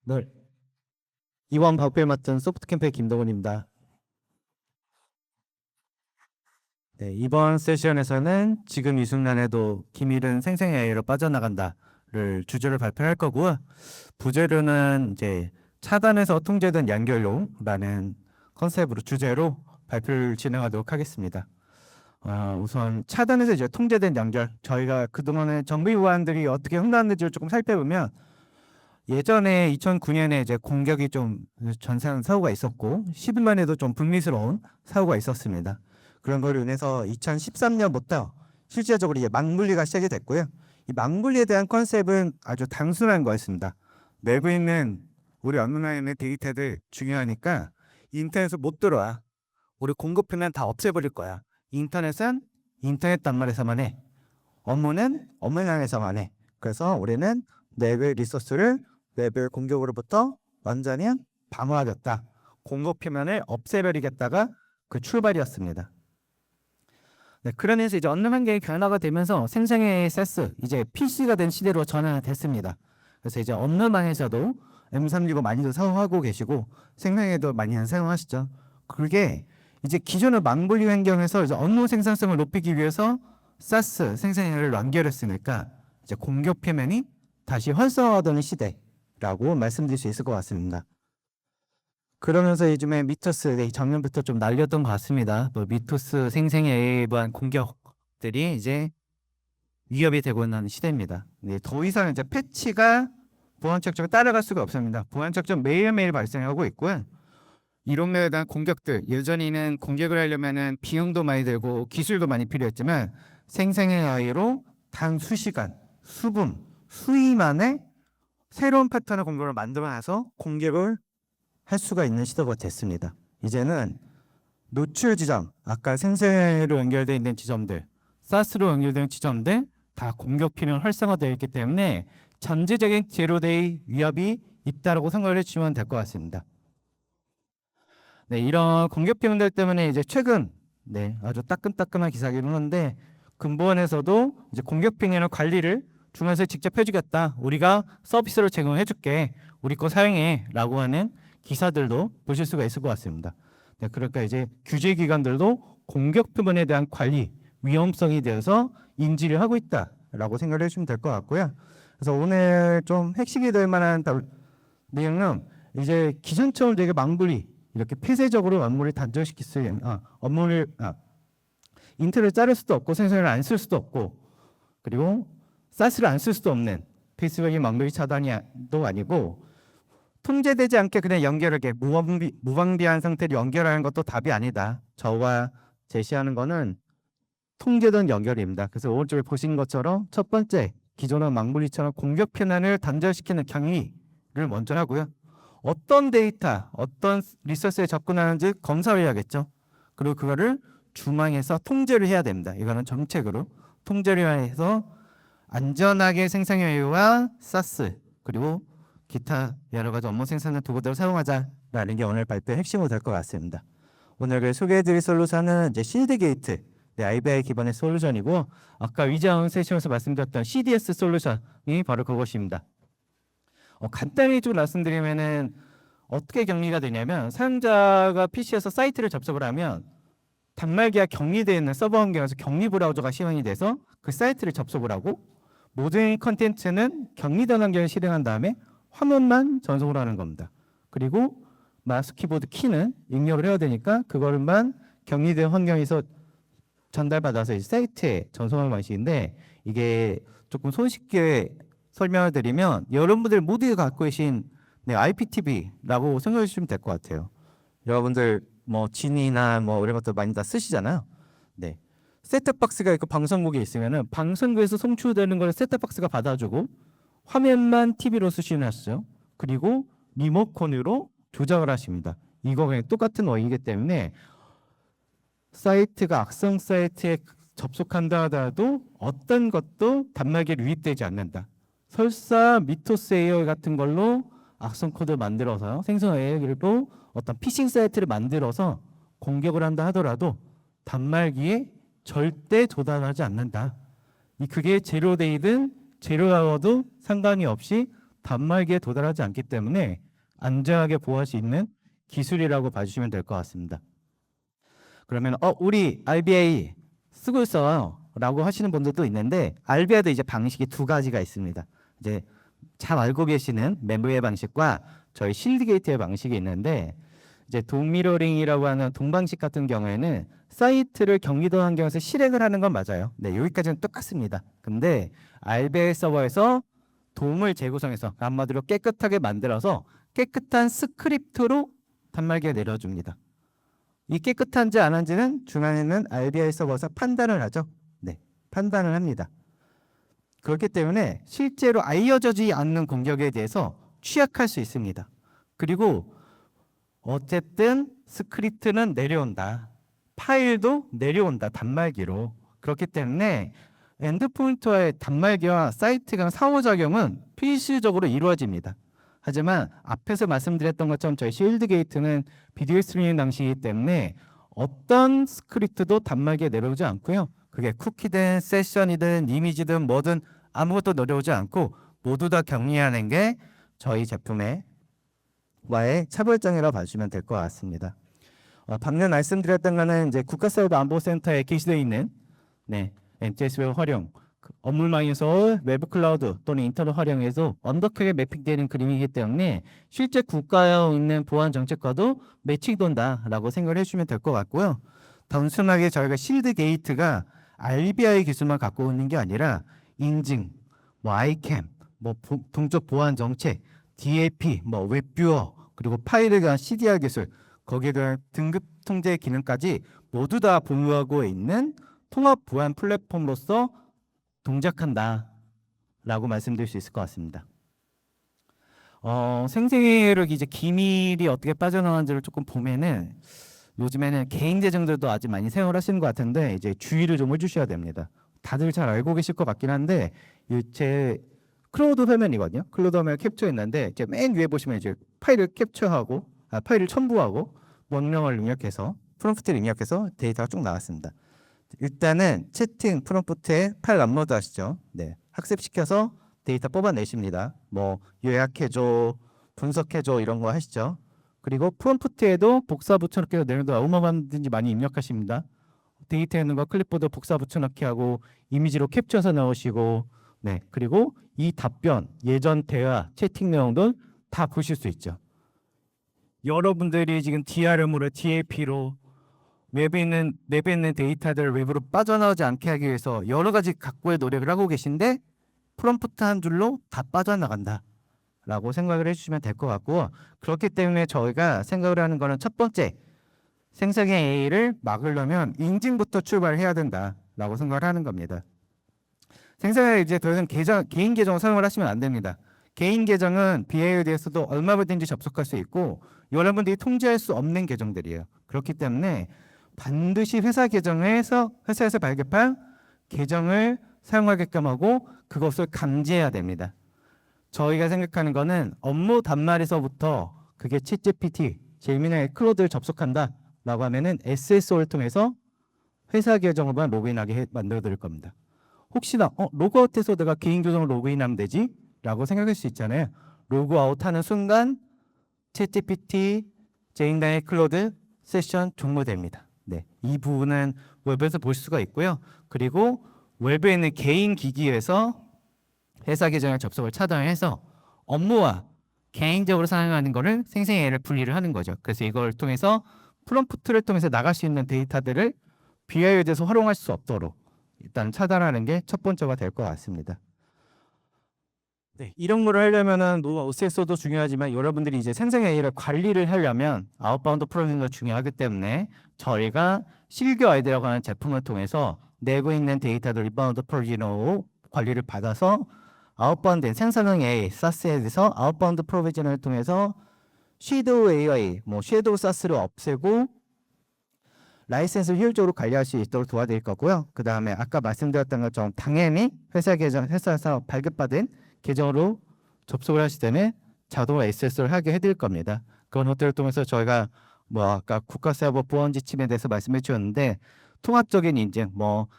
늘 이원 발표를 맡은 소프트캠프의 김동훈입니다. 네, 이번 세션에서는 지금 이 순간에도 기밀은 생성AI로 빠져나간다를 주제를 발표할 거고요. 부제로는 이제 차단해서 통제된 연결로라는 컨셉으로 주제로 발표를 진행하도록 하겠습니다. 우선 차단해서 이제 통제된 연결, 저희가 그동안에 정비 보안들이 어떻게 흥나는지를 조금 살펴보면 예전에 2009년에 이제 공격이 좀 전세한 사고가 있었고 10일만 해도 좀 불미스러운 사고가 있었습니다. 그런 걸로 인해서 2013년부터 실제적으로 이제 망분리가 시작이 됐고요. 이 망분리에 대한 컨셉은 아주 단순한 거였습니다. 내부 있는 우리 온라인의 데이터들 중요하니까 인터넷에 못 들어와. 우리 공급표는 다 없애버릴 거야. 인터넷은 인터넷 단말에서만 해. 업무는 업무량에서만 해. 그래서 우리는 내부의 리소스를 외부의 공격으로부터 완전히 방어하겠다. 공급 표면을 없애버리겠다가 그 출발이었습니다. 네, 그러면서 이제 언론 환경이 변화가 되면서 생성AI SaaS 이제 PC가 된 시대로 전환됐습니다. 그래서 이제 언론망에서도 M365 많이도 사용하고 계시고 생성AI도 많이 사용하시죠. 그게 이제 기존의 망분리 환경에서 이제 업무 생산성을 높이기 위해서 SaaS 생성AI를 연결했으니까 이제 공격 표면이 다시 활성화되는 시대라고 말씀드릴 수 있을 것 같습니다. 그러면서 요즘에 미토스 작년부터 좀 날렸던 것 같습니다. 뭐 미토스 생성AI에 대한 공격들이 이제 위협이 되고 있는 시대입니다. 네, 더 이상 이제 패치가 보안 착정을 따라갈 수가 없습니다. 보안 착정 매일매일 발생하고 있고요. 이런 면에 대한 공격들, 예전에는 공격을 하려면은 비용도 많이 들고 기술도 많이 필요했지만 생성AI로 단 수시간, 수분, 수위 만에 새로운 패턴의 공격을 만들어놔서 공격을 할 수가 있는 시대가 됐습니다. 이제는 노출 지점, 아까 생성AI로 연결되어 있는 지점들, SaaS로 연결된 지점들 다 공격 필요는 활성화되어 있기 때문에 전제적인 제로데이 위협이 있다라고 생각을 해주시면 될 것 같습니다. 네, 이런 공격 표현들 때문에 이제 최근 아주 따끔따끔한 기사이긴 한데 근본에서도 이제 공격 표현의 관리를 중앙에서 직접 해주겠다. 우리가 서비스를 제공해줄게. 우리 거 사용해라고 하는 기사들도 보실 수가 있을 것 같습니다. 네, 그러니까 이제 규제기관들도 공격 표현에 대한 관리 위험성에 대해서 인지를 하고 있다라고 생각을 해주시면 될 것 같고요. 그래서 오늘 좀 핵심이 될 만한 내용은 이제 기존처럼 되게 망분리 이렇게 폐쇄적으로 업무를 단절시킬 수 있는 인텔을 자를 수도 없고 생성을 안 쓸 수도 없고 그리고 SaaS를 안 쓸 수도 없는 폐쇄적인 망분리 차단도 아니고 통제되지 않게 그냥 연결하게 무방비한 상태로 연결하는 것도 답이 아니다. 저와 제시하는 거는 통제된 연결입니다. 그래서 오른쪽에 보신 것처럼 첫 번째 기존의 망분리처럼 공격 편안을 단절시키는 경위를 먼저 하고요. 어떤 데이터, 어떤 리소스에 접근하는지 검사를 해야겠죠. 그리고 그거를 중앙에서 통제를 해야 됩니다. 이거는 정책으로 통제를 해서 안전하게 생성AI와 SaaS 그리고 기타 여러 가지 업무 생산의 도구들을 사용하자라는 게 오늘 발표의 핵심으로 될 것 같습니다. 오늘 소개해드릴 솔루션은 이제 실드 게이트, IBI 기반의 솔루션이고 아까 위장 세션에서 말씀드렸던 CDS 솔루션이 바로 그것입니다. 간단히 좀 말씀드리면은 어떻게 격리가 되냐면 사용자가 PC에서 사이트를 접속을 하면 단말기가 격리되어 있는 서버 환경에서 격리 브라우저가 시연이 돼서 그 사이트를 접속을 하고 모든 컨텐츠는 격리된 환경을 실행한 다음에 화면만 전송을 하는 겁니다. 그리고 마우스 키보드 키는 입력을 해야 되니까 그거를만 격리된 환경에서 전달받아서 이 사이트에 전송하는 방식인데 이게 조금 손쉽게 설명을 드리면 여러분들 모두 갖고 계신 IPTV라고 생각해 주시면 될 것 같아요. 여러분들 뭐 진이나 뭐 이런 것도 많이 다 쓰시잖아요. 네. 셋톱박스가 있고 방송국이 있으면은 방송국에서 송출되는 걸 셋톱박스가 받아주고 화면만 TV로 수신하시죠. 그리고 리모컨으로 조작을 하십니다. 이거 그냥 똑같은 원리이기 때문에 사이트가 악성 사이트에 접속한다 하더라도 어떤 것도 단말기에 유입되지 않는다. 설사 미토스 AI 같은 걸로 악성 코드 만들어서 생성 AI를 어떤 피싱 사이트를 만들어서 공격을 한다 하더라도 단말기에 절대 조단하지 않는다. 그게 제로데이든 제로아워도 상관이 없이 단말기에 도달하지 않기 때문에 안전하게 보호할 수 있는 기술이라고 봐주시면 될 것 같습니다. 그러면 우리 RBI 쓰고 있어요 라고 하시는 분들도 있는데, RBI도 이제 방식이 두 가지가 있습니다. 이제 잘 알고 계시는 멤버의 방식과 저희 실드 게이트의 방식이 있는데, 이제 동미러링이라고 하는 동방식 같은 경우에는 사이트를 경기도 환경에서 실행을 하는 건 맞아요. 네, 여기까지는 똑같습니다. 근데 RBI 서버에서 돔을 재구성해서 한마디로 깨끗하게 만들어서 깨끗한 스크립트로 단말기에 내려줍니다. 이 깨끗한지 안 한지는 중간에는 RBI 서버에서 판단을 하죠. 네, 판단을 합니다. 그렇기 때문에 실제로 알려지지 않는 공격에 대해서 취약할 수 있습니다. 그리고 어쨌든 스크립트는 내려온다. 파일도 내려온다. 단말기로. 그렇기 때문에 엔드포인트와의 단말기와 사이트 간 상호작용은 필수적으로 이루어집니다. 하지만 앞에서 말씀드렸던 것처럼 저희 실드 게이트는 비디오 스트리밍 방식이기 때문에 어떤 스크립트도 단말기에 내려오지 않고요. 그게 쿠키든 세션이든 이미지든 뭐든 아무것도 내려오지 않고 모두 다 격리하는 게 저희 제품의 차별점이라고 봐주시면 될 것 같습니다. 방금 말씀드렸던 거는 이제 국가사이버안보센터에 게시되어 있는 MTS 웹 활용, 업무망에서 웹 클라우드 또는 인터넷 활용해서 완벽하게 매핑되는 그림이기 때문에 실제 국가에 있는 보안 정책과도 매칭된다라고 생각을 해주시면 될 것 같고요. 단순하게 저희가 실드 게이트가 RBI 기술만 갖고 있는 게 아니라 인증, ICAM, 동적 보안 정책, DAP, 웹뷰어, 그리고 파일에 대한 CDR 기술, 거기에 대한 등급 통제 기능까지 모두 다 보유하고 있는 통합 보안 플랫폼으로서 동작한다라고 말씀드릴 수 있을 것 같습니다. 생생회로 이제 기밀이 어떻게 빠져나가는지를 조금 보면은 요즘에는 개인 계정들도 아주 많이 사용하시는 것 같은데 이제 주의를 좀 해주셔야 됩니다. 다들 잘 알고 계실 것 같긴 한데 제 클로드 화면이거든요. 클로드 화면 캡처했는데 이제 맨 위에 보시면 이제 파일을 캡처하고 파일을 첨부하고 명령을 입력해서 프롬프트를 입력해서 데이터가 쭉 나왔습니다. 일단은 채팅 프롬프트에 파일 업로드 하시죠. 네, 학습시켜서 데이터 뽑아내십니다. 요약해줘, 분석해줘 이런 거 하시죠. 그리고 프롬프트에도 복사 붙여넣기 내용도 얼마든지 많이 입력하십니다. 데이터에 있는 거 클립보드 복사 붙여넣기 하고 이미지로 캡처해서 넣으시고 그리고 이 답변, 예전 대화, 채팅 내용도 다 보실 수 있죠. 여러분들이 지금 DRM으로, DAP로 웹에 있는 데이터들 웹으로 빠져나오지 않게 하기 위해서 여러 가지 각고의 노력을 하고 계신데 프롬프트 한 줄로 다 빠져나간다 라고 생각을 해주시면 될 것 같고, 그렇기 때문에 저희가 생각을 하는 거는 첫 번째, 생성의 A를 막으려면 인증부터 출발해야 된다라고 생각을 하는 겁니다. 생성에 이제 더 이상 개인 계정을 사용을 하시면 안 됩니다. 개인 계정은 BA에 대해서도 얼마든지 접속할 수 있고 여러분들이 통제할 수 없는 계정들이에요. 그렇기 때문에 반드시 회사에서 발급한 계정을 사용하게끔 하고 그것을 감지해야 됩니다. 저희가 생각하는 거는 업무 단말에서부터 그게 챗GPT, 제미나이 클로드를 접속한다 라고 하면은 SSO를 통해서 회사 계정으로만 로그인하게 만들어 드릴 겁니다. 혹시나 로그아웃해서 내가 개인 계정으로 로그인하면 되지? 라고 생각할 수 있잖아요. 로그아웃하는 순간 챗GPT, 제미나이 클로드 세션 종료됩니다. 네, 이 부분은 웹에서 볼 수가 있고요. 그리고 웹에 있는 개인 기기에서 회사 계정의 접속을 차단해서 업무와 개인적으로 사용하는 거를 생성의 A를 분리를 하는 거죠. 그래서 이걸 통해서 프롬프트를 통해서 나갈 수 있는 데이터들을 BI에 대해서 활용할 수 없도록 일단 차단하는 게 첫 번째가 될 것 같습니다. 네, 이런 거를 하려면은 OCS도 중요하지만 여러분들이 이제 생성의 A를 관리를 하려면 아웃바운드 프로비저가 중요하기 때문에 저희가 실교 아이디라고 하는 제품을 통해서 내고 있는 데이터들 인바운드 프로비저로 관리를 받아서 아웃바운드 생성형 A, SaaS에 대해서 아웃바운드 프로비전을 통해서 섀도우 AI, 섀도우 SaaS를 없애고 라이센스를 효율적으로 관리할 수 있도록 도와드릴 거고요. 그 다음에 아까 말씀드렸던 것처럼 당연히 회사에서 발급받은 계정으로 접속을 하실 때는 자동으로 SS를 하게 해드릴 겁니다. 그런 것들을 통해서 저희가 아까 국가사이버 보안 지침에 대해서 말씀해 주셨는데 통합적인 인증,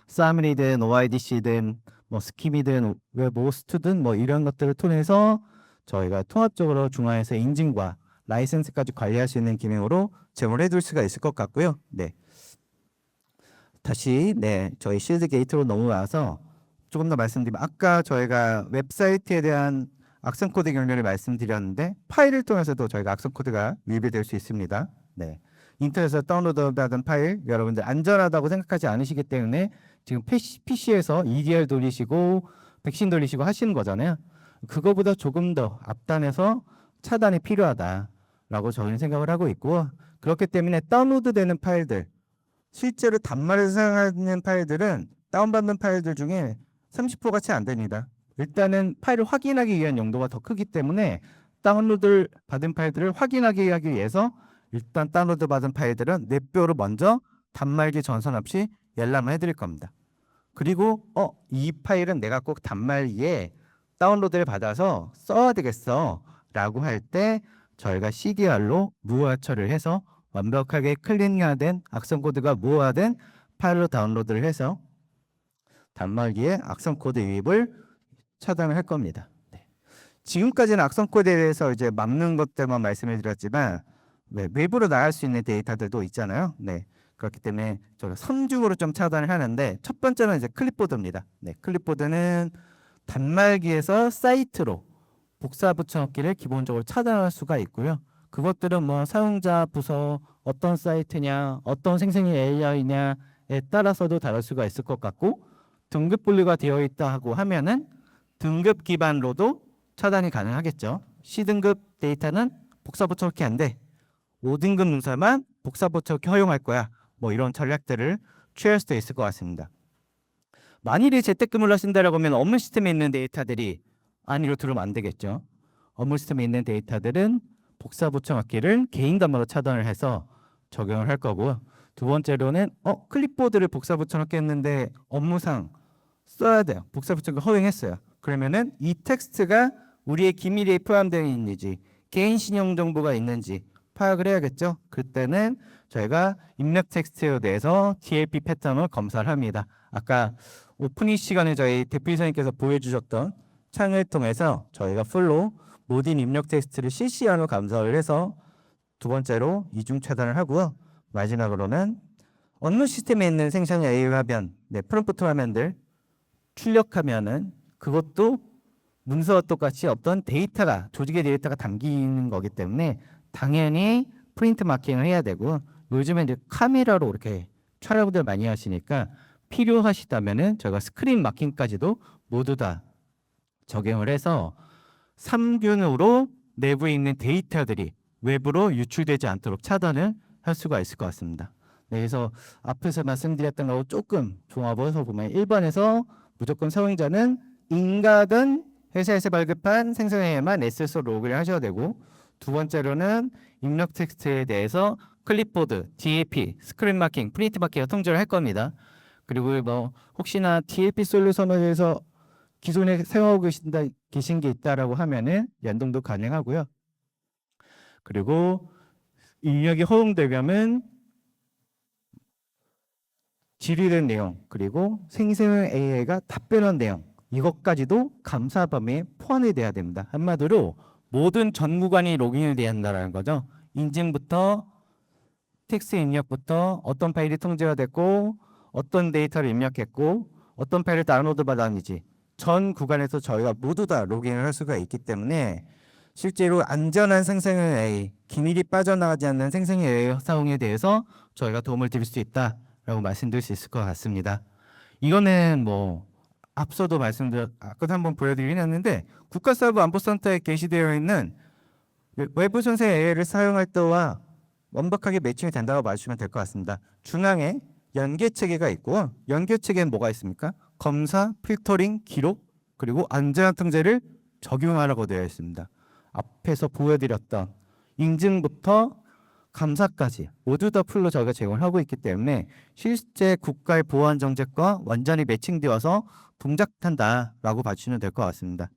사미리든 OIDC든 스키미든 웹호스트든 이런 것들을 통해서 저희가 통합적으로 중앙에서 인증과 라이센스까지 관리할 수 있는 기능으로 제공해 둘 수가 있을 것 같고요. 네. 다시 저희 실드 게이트로 넘어와서 조금 더 말씀드리면 아까 저희가 웹사이트에 대한 악성 코드 경로를 말씀드렸는데 파일을 통해서도 저희가 악성 코드가 유입될 수 있습니다. 네. 인터넷에서 다운로드받은 파일 여러분들 안전하다고 생각하지 않으시기 때문에 지금 PC에서 EDR 돌리시고 백신 돌리시고 하시는 거잖아요. 그거보다 조금 더 앞단에서 차단이 필요하다라고 저희는 생각을 하고 있고, 그렇기 때문에 다운로드되는 파일들, 실제로 단말에서 사용하는 파일들은 다운받는 파일들 중에 30%가 채 안 됩니다. 일단은 파일을 확인하기 위한 용도가 더 크기 때문에 다운로드 받은 파일들을 확인하기 위해서 일단 다운로드 받은 파일들은 넷뼈로 먼저 단말기 전선 없이 열람을 해드릴 겁니다. 그리고 이 파일은 내가 꼭 단말기에 다운로드를 받아서 써야 되겠어 라고 할 때 저희가 CDR로 무호화 처리를 해서 완벽하게 클리닝화된 악성 코드가 무호화된 파일로 다운로드를 해서 단말기에 악성 코드 유입을 차단을 할 겁니다. 네. 지금까지는 악성 코드에 대해서 이제 막는 것들만 말씀을 드렸지만 외부로 나갈 수 있는 데이터들도 있잖아요. 네. 그렇기 때문에 저희가 선중으로 좀 차단을 하는데 첫 번째는 이제 클립보드입니다. 네. 클립보드는 단말기에서 사이트로 복사 붙여넣기를 기본적으로 차단할 수가 있고요. 그것들은 뭐 사용자 부서 어떤 사이트냐 어떤 생성의 AI냐에 따라서도 다를 수가 있을 것 같고, 등급 분류가 되어 있다 하고 하면은 등급 기반으로도 차단이 가능하겠죠. C등급 데이터는 복사 붙여넣기 안 돼. 5등급 문서만 복사 붙여넣기 허용할 거야. 뭐 이런 전략들을 취할 수도 있을 것 같습니다. 만일에 재택근무를 하신다라고 하면 업무 시스템에 있는 데이터들이 안으로 들어오면 안 되겠죠. 업무 시스템에 있는 데이터들은 복사 붙여넣기를 개인 단말로 차단을 해서 적용을 할 거고, 두 번째로는 클립보드를 복사 붙여넣기 했는데 업무상 써야 돼요. 복사 붙여넣기 허용했어요. 그러면은 이 텍스트가 우리의 기밀에 포함되어 있는지 개인 신용 정보가 있는지 파악을 해야겠죠. 그때는 저희가 입력 텍스트에 대해서 DLP 패턴을 검사를 합니다. 아까 오프닝 시간에 저희 대표이사님께서 보여주셨던 창을 통해서 저희가 풀로 모든 입력 텍스트를 실시간으로 감사를 해서 두 번째로 이중 차단을 하고요. 마지막으로는 업무 시스템에 있는 생성 AI 화면, 프롬프트 화면들 출력하면은 그것도 문서와 똑같이 어떤 데이터가 조직의 데이터가 담기는 거기 때문에 당연히 프린트 마킹을 해야 되고, 요즘에 이제 카메라로 이렇게 촬영들 많이 하시니까 필요하시다면은 저희가 스크린 마킹까지도 모두 다 적용을 해서 3균으로 내부에 있는 데이터들이 외부로 유출되지 않도록 차단을 할 수가 있을 것 같습니다. 네, 그래서 앞에서 말씀드렸던 거하고 조금 종합해서 보면 1번에서 무조건 사용자는 인가든 회사에서 발급한 생성AI만 SSO 로그를 하셔야 되고, 두 번째로는 입력 텍스트에 대해서 클립보드, DLP, 스크린 마킹, 프린트 마킹을 통제를 할 겁니다. 그리고 뭐 혹시나 DLP 솔루션에 대해서 기존에 사용하고 계신 게 있다라고 하면은 연동도 가능하고요. 그리고 입력이 허용되면 질의된 내용, 그리고 생성 AI가 답변한 내용, 이것까지도 감사 범위에 포함이 돼야 됩니다. 한마디로 모든 전무관이 로그인이 돼야 한다는 거죠. 인증부터 텍스트 입력부터 어떤 파일이 통제가 됐고 어떤 데이터를 입력했고 어떤 파일을 다운로드 받았는지 전 구간에서 저희가 모두 다 로그인을 할 수가 있기 때문에 실제로 안전한 생성 AI, 기밀이 빠져나가지 않는 생성 AI 사용에 대해서 저희가 도움을 드릴 수 있다라고 말씀드릴 수 있을 것 같습니다. 이거는 뭐 앞서도 아까도 한번 보여드리긴 했는데 국가사업안보센터에 게시되어 있는 외부 생성 AI를 사용할 때와 완벽하게 매칭이 된다고 봐주시면 될 것 같습니다. 중앙에 연계 체계가 있고, 연계 체계는 뭐가 있습니까? 검사, 필터링, 기록, 그리고 안전한 통제를 적용하라고 되어 있습니다. 앞에서 보여드렸던 인증부터 감사까지 모두 다 풀로 저희가 제공을 하고 있기 때문에 실제 국가의 보안 정책과 완전히 매칭되어서 동작한다라고 봐주시면 될 것 같습니다.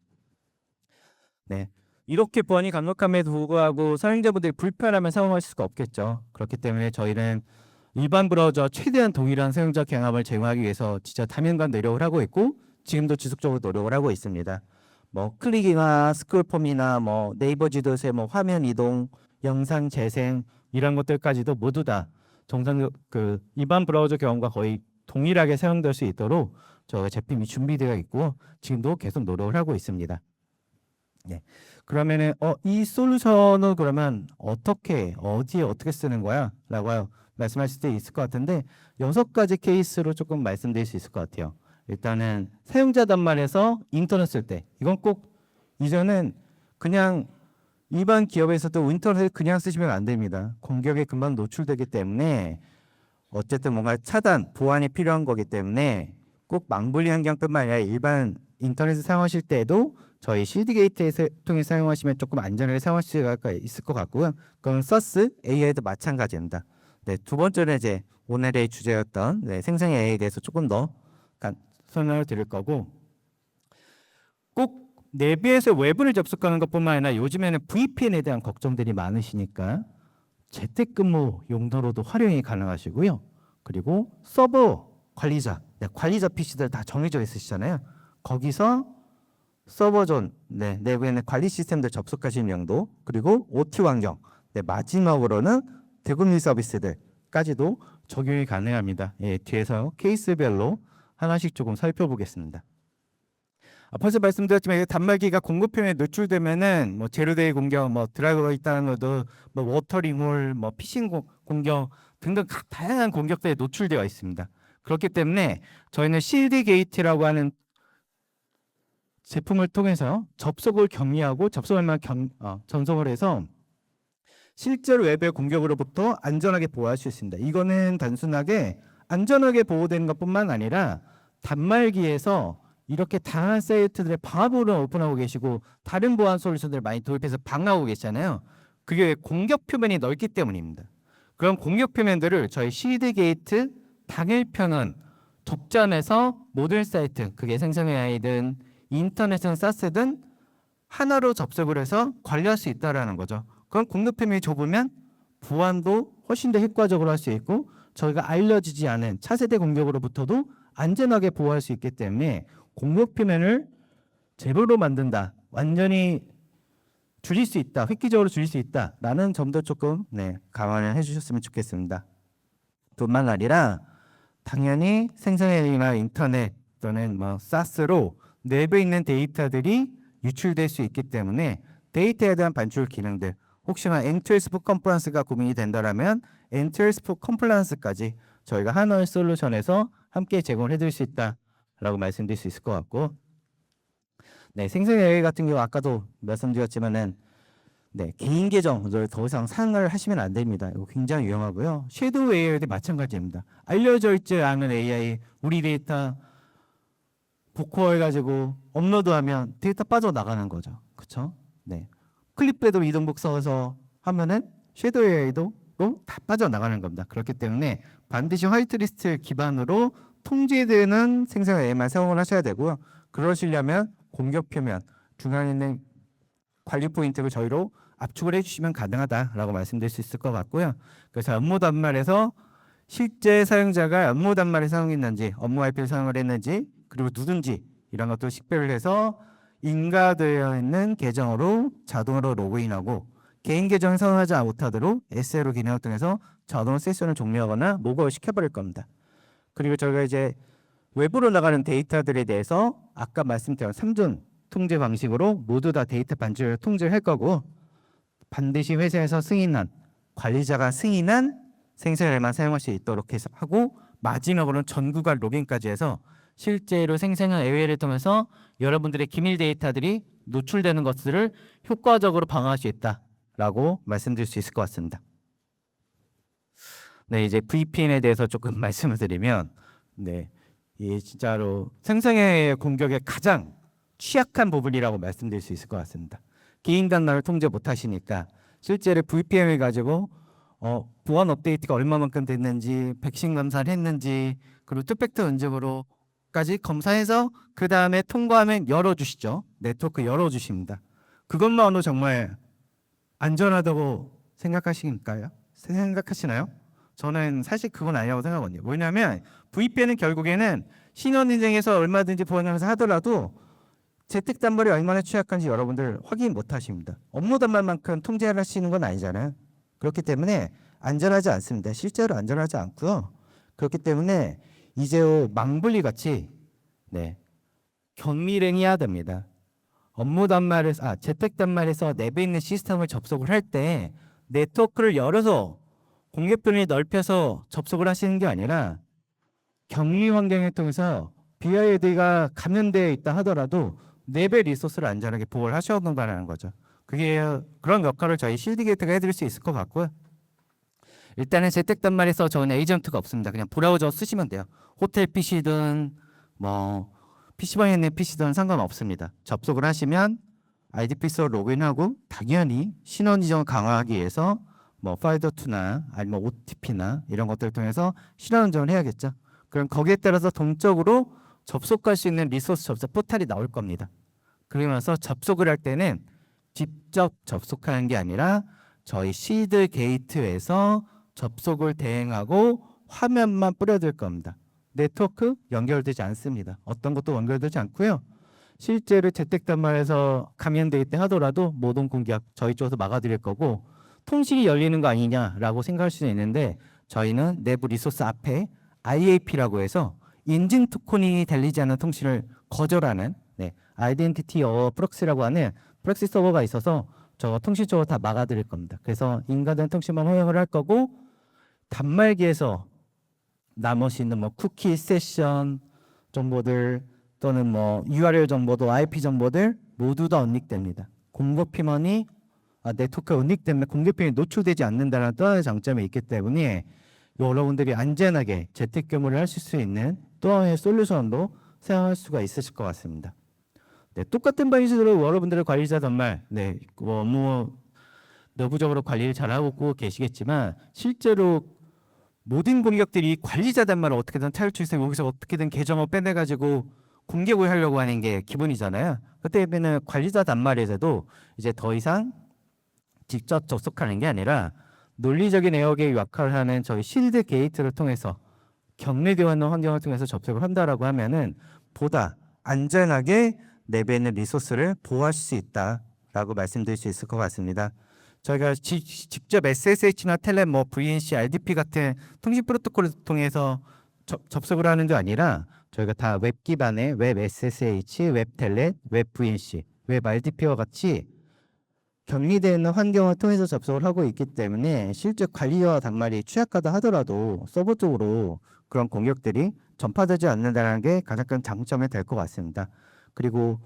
네. 이렇게 보안이 강력함에도 불구하고 사용자분들이 불편하면 사용할 수가 없겠죠. 그렇기 때문에 저희는 일반 브라우저와 최대한 동일한 사용자 경험을 제공하기 위해서 진짜 다면간 노력을 하고 있고 지금도 지속적으로 노력을 하고 있습니다. 뭐 클릭이나 스크롤폼이나 뭐 네이버 지도세 뭐 화면 이동, 영상 재생 이런 것들까지도 모두 다 정상 그 일반 브라우저 경험과 거의 동일하게 사용될 수 있도록 저 제품이 준비되어 있고 지금도 계속 노력을 하고 있습니다. 네. 그러면은 이 솔루션은 그러면 어떻게 어디에 어떻게 쓰는 거야? 라고 말씀하실 수 있을 것 같은데 6가지 케이스로 조금 말씀드릴 수 있을 것 같아요. 일단은 사용자 단말에서 인터넷 쓸 때 이건 꼭 이전은 그냥 일반 기업에서도 인터넷 그냥 쓰시면 안 됩니다. 공격에 금방 노출되기 때문에 어쨌든 뭔가 차단, 보안이 필요한 거기 때문에 꼭 망블리 환경뿐만 아니라 일반 인터넷을 사용하실 때도 저희 실드 게이트를 통해 사용하시면 조금 안전하게 사용하실 수가 있을 것 같고요. 그건 서스 AI도 마찬가지입니다. 네, 두 번째는 이제 오늘의 주제였던 생성 AI에 대해서 조금 더 설명을 드릴 거고 꼭 내부에서 외부를 접속하는 것뿐만 아니라 요즘에는 VPN에 대한 걱정들이 많으시니까 재택근무 용도로도 활용이 가능하시고요. 그리고 서버 관리자, 관리자 PC들 다 정해져 있으시잖아요. 거기서 서버존, 내부에는 관리 시스템들 접속하시는 용도, 그리고 OT 환경, 마지막으로는 대국민 서비스들까지도 적용이 가능합니다. 예, 뒤에서 케이스별로 하나씩 조금 살펴보겠습니다. 벌써 말씀드렸지만 단말기가 공급표면에 노출되면은 뭐 제로데이 공격, 뭐 드라이버가 있다는 것도 뭐 워터링홀, 뭐 피싱 공격 등등 다양한 공격들에 노출되어 있습니다. 그렇기 때문에 저희는 실드 게이트라고 하는 제품을 통해서 접속을 격리하고 접속할만 전송을 해서 실제로 외부의 공격으로부터 안전하게 보호할 수 있습니다. 이거는 단순하게 안전하게 보호되는 것뿐만 아니라 단말기에서 이렇게 다양한 사이트들의 방화복을 오픈하고 계시고 다른 보안 솔루션들을 많이 도입해서 방어하고 계시잖아요. 그게 공격 표면이 넓기 때문입니다. 그런 공격 표면들을 저희 실드 게이트 당일 편은 독점해서 모든 사이트, 그게 생성 AI든 인터넷은 사스든 하나로 접속을 해서 관리할 수 있다라는 거죠. 그럼 공급 표면이 좁으면 보안도 훨씬 더 효과적으로 할 수 있고 저희가 알려지지 않은 차세대 공격으로부터도 안전하게 보호할 수 있기 때문에 공격 표면을 제로로 만든다. 완전히 줄일 수 있다. 획기적으로 줄일 수 있다라는 점도 조금 감안을 해주셨으면 좋겠습니다. 뿐만 아니라 당연히 생성 AI나 인터넷 또는 뭐 사스로 내부에 있는 데이터들이 유출될 수 있기 때문에 데이터에 대한 반출 기능들 혹시나 엔트리스프 컴플라이언스가 고민이 된다라면 엔트리스프 컴플라이언스까지 저희가 하나의 솔루션에서 함께 제공을 해드릴 수 있다라고 말씀드릴 수 있을 것 같고 생성 AI 같은 경우 아까도 말씀드렸지만은 개인 계정을 더 이상 사용을 하시면 안 됩니다. 이거 굉장히 위험하고요. 섀도우 AI도 마찬가지입니다. 알려져 있지 않은 AI 우리 데이터 복호해가지고 업로드하면 데이터 빠져나가는 거죠. 그렇죠? 클립배도 이동복 써서 하면은 섀도우 AI도 다 빠져나가는 겁니다. 그렇기 때문에 반드시 화이트리스트 기반으로 통제되는 생성 AI만 사용을 하셔야 되고요. 그러시려면 공격 표면 중앙에 있는 관리 포인트를 저희로 압축을 해주시면 가능하다라고 말씀드릴 수 있을 것 같고요. 그래서 업무 단말에서 실제 사용자가 업무 단말을 사용했는지, 업무 IP를 사용을 했는지, 그리고 누군지 이런 것도 식별을 해서 인가되어 있는 계정으로 자동으로 로그인하고 개인 계정을 사용하지 못하도록 SLO 기능을 통해서 자동 세션을 종료하거나 로그아웃 시켜버릴 겁니다. 그리고 저희가 이제 외부로 나가는 데이터들에 대해서 아까 말씀드린 3중 통제 방식으로 모두 다 데이터 반출을 통제할 거고 반드시 회사에서 승인한 관리자가 승인한 생성AI만 사용할 수 있도록 해서 하고 마지막으로는 전구간 로깅까지 해서 실제로 생성한 AI를 통해서 여러분들의 기밀 데이터들이 노출되는 것들을 효과적으로 방어할 수 있다라고 말씀드릴 수 있을 것 같습니다. 이제 VPN에 대해서 조금 말씀을 드리면 이 진짜로 생성 AI 공격의 가장 취약한 부분이라고 말씀드릴 수 있을 것 같습니다. 개인 단말을 통제 못하시니까 실제로 VPN을 가지고 보안 업데이트가 얼마만큼 됐는지, 백신 검사를 했는지, 그리고 투팩터 인증으로까지 검사해서 그 다음에 통과하면 열어주시죠. 네트워크 열어주십니다. 그것만으로 정말 안전하다고 생각하시나요? 저는 사실 그건 아니라고 생각하거든요. 왜냐하면 VPN은 결국에는 신원 인증해서 얼마든지 보안하면서 하더라도 재택 단말이 얼마나 취약한지 여러분들 확인 못 하십니다. 업무 단말만큼 통제를 하시는 건 아니잖아요. 그렇기 때문에 안전하지 않습니다. 실제로 안전하지 않고요. 그렇기 때문에 이제 망블리 같이 경밀행해야 됩니다. 업무 단말에서 재택 단말에서 내부에 있는 시스템을 접속을 할 때 네트워크를 열어서 공개편을 넓혀서 접속을 하시는 게 아니라 격리 환경을 통해서 BID가 감염되어 있다 하더라도 내부의 리소스를 안전하게 보호를 하셔야 된다는 거죠. 그런 역할을 저희 실드게이트가 해드릴 수 있을 것 같고요. 일단은 재택 단말에서 저는 에이전트가 없습니다. 그냥 브라우저 쓰시면 돼요. 호텔 PC든 뭐 PC방에 있는 PC든 상관없습니다. 접속을 하시면 IDPS로 로그인하고 당연히 신원 지정을 강화하기 위해서 뭐 파이더2나 아니면 OTP나 이런 것들을 통해서 신원 인정을 해야겠죠. 그럼 거기에 따라서 동적으로 접속할 수 있는 리소스 접속 포탈이 나올 겁니다. 그러면서 접속을 할 때는 직접 접속하는 게 아니라 저희 시드 게이트에서 접속을 대행하고 화면만 뿌려둘 겁니다. 네트워크 연결되지 않습니다. 어떤 것도 연결되지 않고요. 실제로 재택 단말에서 감염되어 있다 하더라도 모든 공격 저희 쪽에서 막아드릴 거고 통신이 열리는 거 아니냐라고 생각할 수는 있는데 저희는 내부 리소스 앞에 IAP라고 해서 인증 토큰이 달리지 않는 통신을 거절하는 아이덴티티 프록시라고 하는 프록시 서버가 있어서 저 통신 쪽으로 다 막아드릴 겁니다. 그래서 인간된 통신만 허용을 할 거고 단말기에서 나머지 있는 뭐 쿠키, 세션 정보들 또는 뭐 URL 정보도 IP 정보들 모두 다 언닉됩니다. 공급피먼이 네트워크가 언닉되면 공급피먼이 노출되지 않는다는 또 하나의 장점이 있기 때문에 여러분들이 안전하게 재택 근무를 하실 수 있는 또 하나의 솔루션도 사용할 수가 있으실 것 같습니다. 똑같은 방식으로 여러분들의 관리자 단말 업무 내부적으로 관리를 잘하고 계시겠지만 실제로 모든 공격들이 관리자 단말을 어떻게든 탈출해서 여기서 어떻게든 계정을 빼내가지고 공격을 하려고 하는 게 기본이잖아요. 그때는 관리자 단말에서도 이제 더 이상 직접 접속하는 게 아니라 논리적인 에어게이 역할을 하는 저희 실드 게이트를 통해서 격리되어 있는 환경을 통해서 접속을 한다라고 하면은 보다 안전하게 내부에 있는 리소스를 보호할 수 있다라고 말씀드릴 수 있을 것 같습니다. 저희가 직접 SSH나 텔레, VNC, RDP 같은 통신 프로토콜을 통해서 접속을 하는 게 아니라 저희가 다 웹 기반의 웹 SSH, 웹 텔레, 웹 VNC, 웹 RDP와 같이 격리되어 있는 환경을 통해서 접속을 하고 있기 때문에 실제 관리와 단말이 취약하다 하더라도 서버 쪽으로 그런 공격들이 전파되지 않는다는 게 가장 큰 장점이 될 것 같습니다. 그리고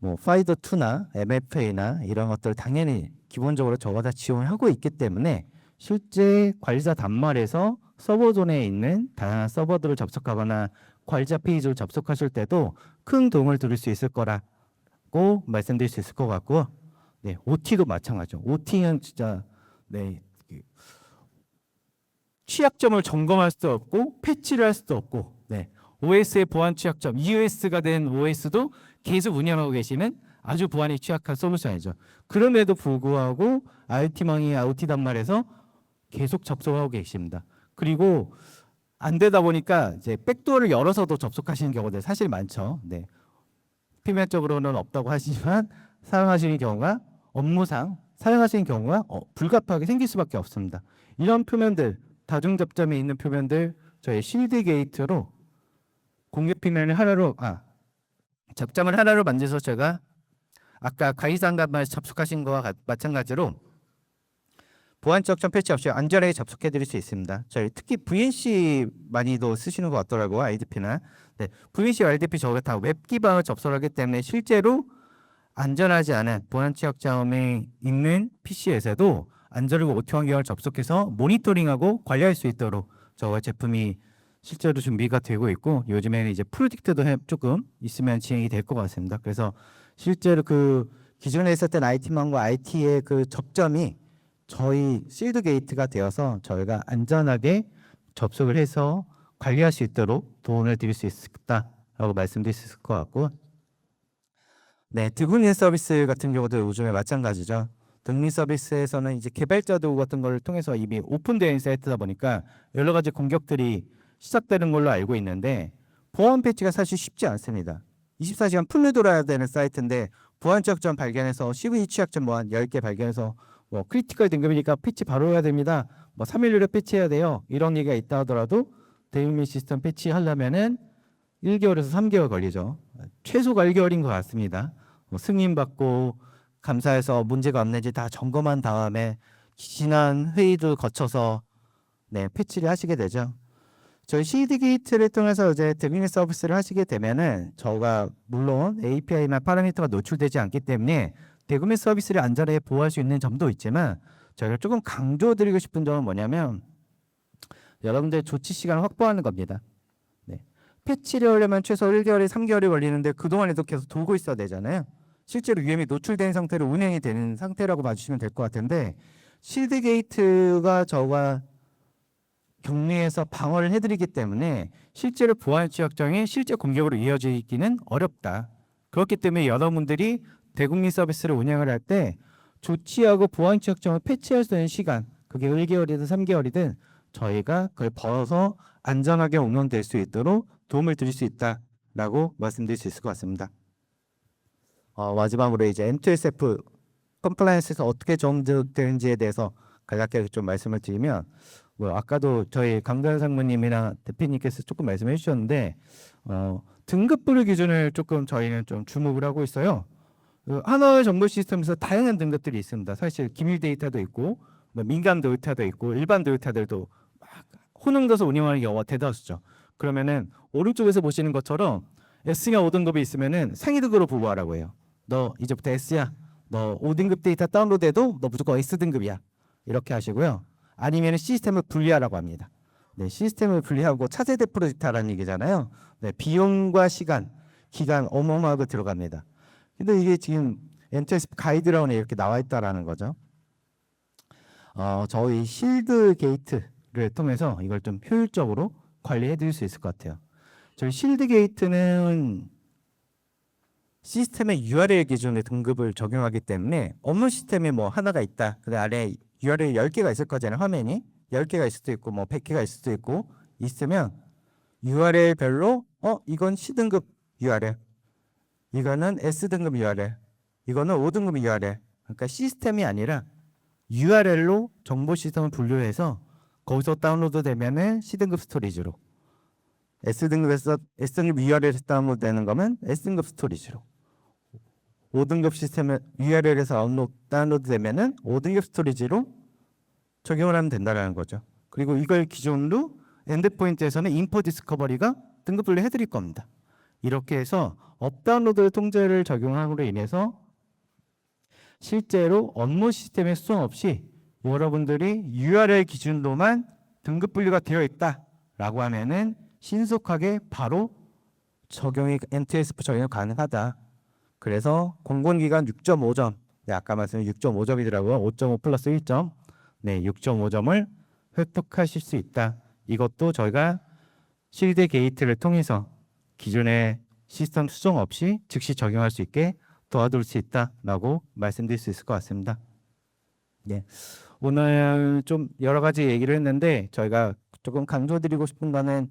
뭐 파이더2나 MFA나 이런 것들 당연히 기본적으로 저가 다 지원하고 있기 때문에 실제 관리자 단말에서 서버존에 있는 다양한 서버들을 접속하거나 관리자 페이지를 접속하실 때도 큰 도움을 드릴 수 있을 거라고 말씀드릴 수 있을 것 같고요. OT도 마찬가지죠. OT는 진짜 취약점을 점검할 수도 없고 패치를 할 수도 없고 OS의 보안 취약점, EOS가 된 OS도 계속 운영하고 계시는 아주 보안이 취약한 솔루션이죠. 그럼에도 불구하고 IoT망이 IoT 단말에서 계속 접속하고 계십니다. 그리고 안 되다 보니까 이제 백도어를 열어서도 접속하시는 경우들 사실 많죠. 표면적으로는 없다고 하시지만 사용하시는 경우가 업무상 사용하시는 경우가 불가피하게 생길 수밖에 없습니다. 이런 표면들, 다중 접점이 있는 표면들 저희 실드 게이트로 공격 표면을 하나로 접점을 하나로 만들어서 제가 아까 관리자 단말에 접속하신 거와 마찬가지로 보안 접점 패치 없이 안전하게 접속해 드릴 수 있습니다. 저희 특히 VNC 많이도 쓰시는 것 같더라고요. IDP나 VNC, RDP 저희가 다 웹 기반을 접속하기 때문에 실제로 안전하지 않은 보안 취약점이 있는 PC에서도 안전하고 OT 환경을 접속해서 모니터링하고 관리할 수 있도록 저희 제품이 실제로 준비가 되고 있고 요즘에는 이제 프로젝트도 조금 있으면 진행이 될 것 같습니다. 그래서 실제로 그 기존에 있었던 IT망과 IT의 그 접점이 저희 실드 게이트가 되어서 저희가 안전하게 접속을 해서 관리할 수 있도록 도움을 드릴 수 있다라고 말씀드릴 수 있을 것 같고 드분인 서비스 같은 경우도 요즘에 마찬가지죠. 등린 서비스에서는 이제 개발자 도구 같은 걸 통해서 이미 오픈되어 있는 사이트다 보니까 여러 가지 공격들이 시작되는 걸로 알고 있는데 보안 패치가 사실 쉽지 않습니다. 24시간 풀로 돌아야 되는 사이트인데 보안 취약점 발견해서 CV 취약점 뭐 한 10개 발견해서 뭐 크리티컬 등급이니까 패치 바로 해야 됩니다. 뭐 3일 내로 패치해야 돼요. 이런 얘기가 있다 하더라도 대응밀 시스템 패치하려면은 1개월에서 3개월 걸리죠. 최소가 1개월인 것 같습니다. 뭐 승인받고 감사해서 문제가 없는지 다 점검한 다음에 지난 회의도 거쳐서 네, 패치를 하시게 되죠. 저희 CD 게이트를 통해서 이제 대응밀 서비스를 하시게 되면은 저가 물론 API나 파라미터가 노출되지 않기 때문에 대구밀 서비스를 안전하게 보호할 수 있는 점도 있지만 저희가 조금 강조드리고 싶은 점은 뭐냐면 여러분들 조치 시간을 확보하는 겁니다. 네. 패치를 하려면 최소 1개월에 3개월이 걸리는데 그동안에도 계속 돌고 있어야 되잖아요. 실제로 위험이 노출된 상태로 운행이 되는 상태라고 봐주시면 될 것 같은데 실드 게이트가 저가 격리해서 방어를 해드리기 때문에 실제로 보안 취약점이 실제 공격으로 이어지기는 어렵다. 그렇기 때문에 여러분들이 대국민 서비스를 운영을 할 때 조치하고 보안 취약점을 패치할 수 있는 시간, 그게 1개월이든 3개월이든 저희가 그걸 벌어서 안전하게 운영될 수 있도록 도움을 드릴 수 있다라고 말씀드릴 수 있을 것 같습니다. 마지막으로 이제 M2SF 컴플라이언스에서 어떻게 정득되는지에 대해서 간략하게 좀 말씀을 드리면 뭐 아까도 저희 강단 상무님이나 대표님께서 조금 말씀해 주셨는데 등급별 기준을 조금 저희는 좀 주목을 하고 있어요. 하나의 정보 시스템에서 다양한 등급들이 있습니다. 사실 기밀 데이터도 있고 뭐 민감 데이터도 있고 일반 데이터들도 막 혼용돼서 운영하는 경우가 대다수죠. 그러면은 오른쪽에서 보시는 것처럼 S가 5등급이 있으면은 상위 등급으로 보고하라고 해요. 너 이제부터 S야. 너 5등급 데이터 다운로드해도 너 무조건 S등급이야. 이렇게 하시고요. 아니면 시스템을 분리하라고 합니다. 네, 시스템을 분리하고 차세대 프로젝트 하라는 얘기잖아요. 네, 비용과 시간, 기간 어마어마하게 들어갑니다. 근데 이게 지금 엔터스 가이드라운에 이렇게 나와 있다라는 거죠. 저희 실드 게이트를 통해서 이걸 좀 효율적으로 관리해 드릴 수 있을 것 같아요. 저희 실드 게이트는 시스템의 URL 기준의 등급을 적용하기 때문에 업무 시스템에 뭐 하나가 있다. 그 아래 URL 10개가 있을 거잖아요. 화면이 10개가 있을 수도 있고 뭐 100개가 있을 수도 있고 있으면 URL별로 이건 C등급 URL, 이거는 S등급 URL, 이거는 5등급 URL. 그러니까 시스템이 아니라 URL로 정보 시스템을 분류해서 거기서 다운로드 되면은 C등급 스토리지로, S등급에서 S등급 URL에서 다운로드 되는 거면 S등급 스토리지로, 5등급 시스템 URL에서 다운로드 되면은 5등급 스토리지로 적용을 하면 된다는 거죠. 그리고 이걸 기준으로 엔드포인트에서는 인포 디스커버리가 등급 분류 해드릴 겁니다. 이렇게 해서 업다운로드 통제를 적용함으로 인해서 실제로 업무 시스템에 수정 없이 여러분들이 URL 기준으로만 등급 분류가 되어 있다라고 하면은 신속하게 바로 NTSF 적용이 가능하다. 그래서 공공기관 6.5점, 네, 아까 말씀드린 6.5점이더라고요. 5.5 플러스 1점, 네, 6.5점을 획득하실 수 있다. 이것도 저희가 실드 게이트를 통해서 기존의 시스템 수정 없이 즉시 적용할 수 있게 도와줄 수 있다라고 말씀드릴 수 있을 것 같습니다. 네, 오늘 좀 여러 가지 얘기를 했는데 저희가 조금 강조드리고 싶은 거는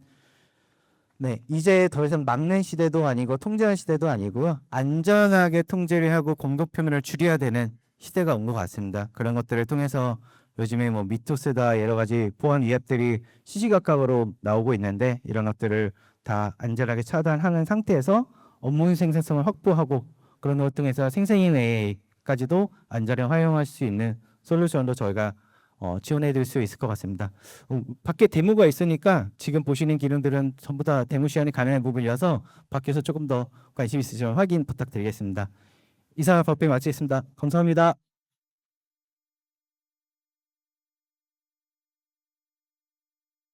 네, 이제 더 이상 막는 시대도 아니고 통제하는 시대도 아니고요. 안전하게 통제를 하고 공동 표면을 줄여야 되는 시대가 온 것 같습니다. 그런 것들을 통해서 요즘에 뭐 미토스다 여러 가지 보안 위협들이 시시각각으로 나오고 있는데 이런 것들을 다 안전하게 차단하는 상태에서 업무 생산성을 확보하고 그런 것 등에서 생성인 AI까지도 안전하게 활용할 수 있는 솔루션도 저희가 지원해 드릴 수 있을 것 같습니다. 밖에 데모가 있으니까 지금 보시는 기능들은 전부 다 데모 시간이 가능한 부분이라서 밖에서 조금 더 관심 있으시면 확인 부탁드리겠습니다. 이상 발표 마치겠습니다. 감사합니다.